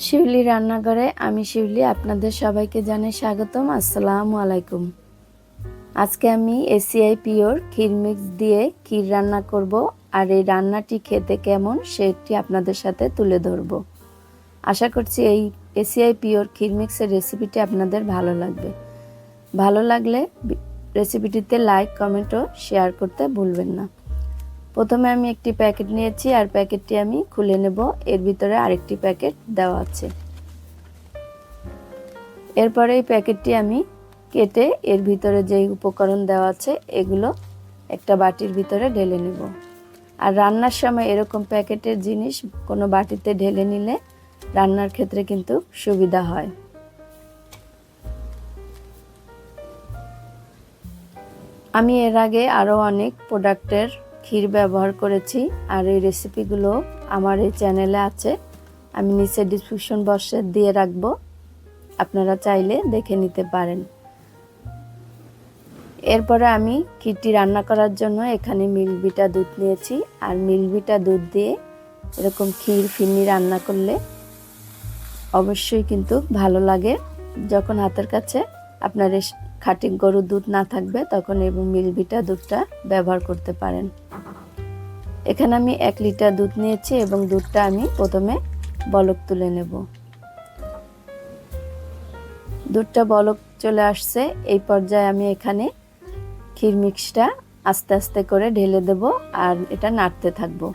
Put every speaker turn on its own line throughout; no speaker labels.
শিউলি রান্নাঘরে আমি শিউলি আপনাদের সবাইকে জানাই স্বাগতম। আসসালামু আলাইকুম। আজকে আমি এসিআই পিওর ক্ষীর মিক্স দিয়ে ক্ষীর রান্না করব, আর এই রান্নাটি খেতে কেমন সেটি আপনাদের সাথে তুলে ধরব। আশা করছি এই এসিআই পিওর ক্ষীর মিক্সের রেসিপিটি আপনাদের ভালো লাগবে। ভালো লাগলে রেসিপিটিতে লাইক, কমেন্ট ও শেয়ার করতে ভুলবেন না। প্রথমে আমি একটি প্যাকেট নিয়েছি, আর প্যাকেটটি আমি খুলে নেব। এর ভিতরে আরেকটি প্যাকেট দেওয়া আছে। এরপরে এই প্যাকেটটি আমি কেটে এর ভিতরে যেই উপকরণ দেওয়া আছে এগুলো একটা বাটির ভিতরে ঢেলে নেব। আর রান্নার সময় এরকম প্যাকেটের জিনিস কোনো বাটিতে ঢেলে নিলে রান্নার ক্ষেত্রে কিন্তু সুবিধা হয়। আমি এর আগে আরও অনেক প্রোডাক্টের ক্ষীর ব্যবহার করেছি, আর এই রেসিপিগুলো আমার এই চ্যানেলে আছে। আমি নিচে ডিসক্রিপশন বক্সে দিয়ে রাখবো, আপনারা চাইলে দেখে নিতে পারেন। এরপরে আমি ক্ষীরটি রান্না করার জন্য এখানে মিল্কভিটা দুধ নিয়েছি, আর মিল্কভিটা দুধ দিয়ে এরকম ক্ষীর ফিরনি রান্না করলে অবশ্যই কিন্তু ভালো লাগে। যখন হাতের কাছে আপনার খাঁটি গরুর দুধ না থাকবে তখন এবং মিল্কভিটা দুধটা ব্যবহার করতে পারেন। এখানে আমি 1 লিটার দুধ নিয়েছি এবং দুধটা আমি প্রথমে বলক তুলে নেব। দুধটা বলক চলে আসছে, এই পর্যায়ে আমি এখানে ক্ষীর মিক্সটা আস্তে আস্তে করে ঢেলে দেব, আর এটা নাড়তে থাকবো।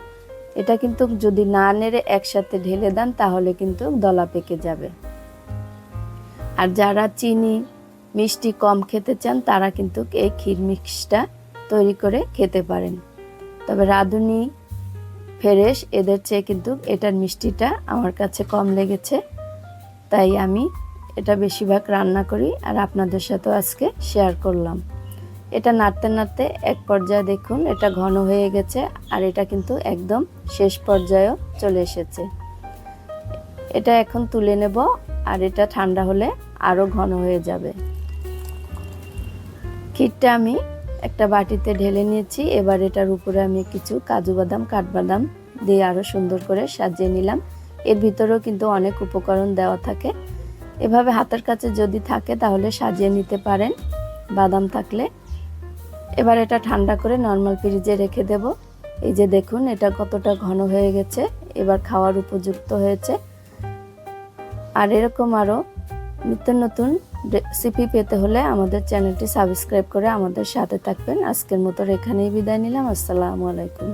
এটা কিন্তু যদি না নেড়ে একসাথে ঢেলে দেন তাহলে কিন্তু দলা পেকে যাবে। আর যারা চিনি মিষ্টি কম খেতে চান তারা কিন্তু এই ক্ষীর মিক্সটা তৈরি করে খেতে পারেন। তবে রাঁধুনি, ফ্রেশ এদের চেয়ে কিন্তু এটার মিষ্টিটা আমার কাছে কম লেগেছে, তাই আমি এটা বেশিরভাগ রান্না করি আর আপনাদের সাথেও আজকে শেয়ার করলাম। এটা নাড়তে নাড়তে এক পর্যায়ে দেখুন এটা ঘন হয়ে গেছে, আর এটা কিন্তু একদম শেষ পর্যায়েও চলে এসেছে। এটা এখন তুলে নেব, আর এটা ঠান্ডা হলে আরও ঘন হয়ে যাবে। ক্ষীরটা আমি একটা বাটিতে ঢেলে নিয়েছি। এবার এটার উপরে আমি কিছু কাজু বাদাম, কাঠবাদাম দিয়ে আরও সুন্দর করে সাজিয়ে নিলাম। এর ভিতরেও কিন্তু অনেক উপকরণ দেওয়া থাকে। এভাবে হাতের কাছে যদি থাকে তাহলে সাজিয়ে নিতে পারেন বাদাম থাকলে। এবার এটা ঠান্ডা করে নর্মাল ফ্রিজে রেখে দেব। এই যে দেখুন এটা কতটা ঘন হয়ে গেছে, এবার খাওয়ার উপযুক্ত হয়েছে। আর এরকম আরও নিত্য নতুন রেসিপি পেতে হলে আমাদের চ্যানেলটি সাবস্ক্রাইব করে আমাদের সাথে থাকবেন। আজকের মতো এখানেই বিদায় নিলাম। আসসালামু আলাইকুম।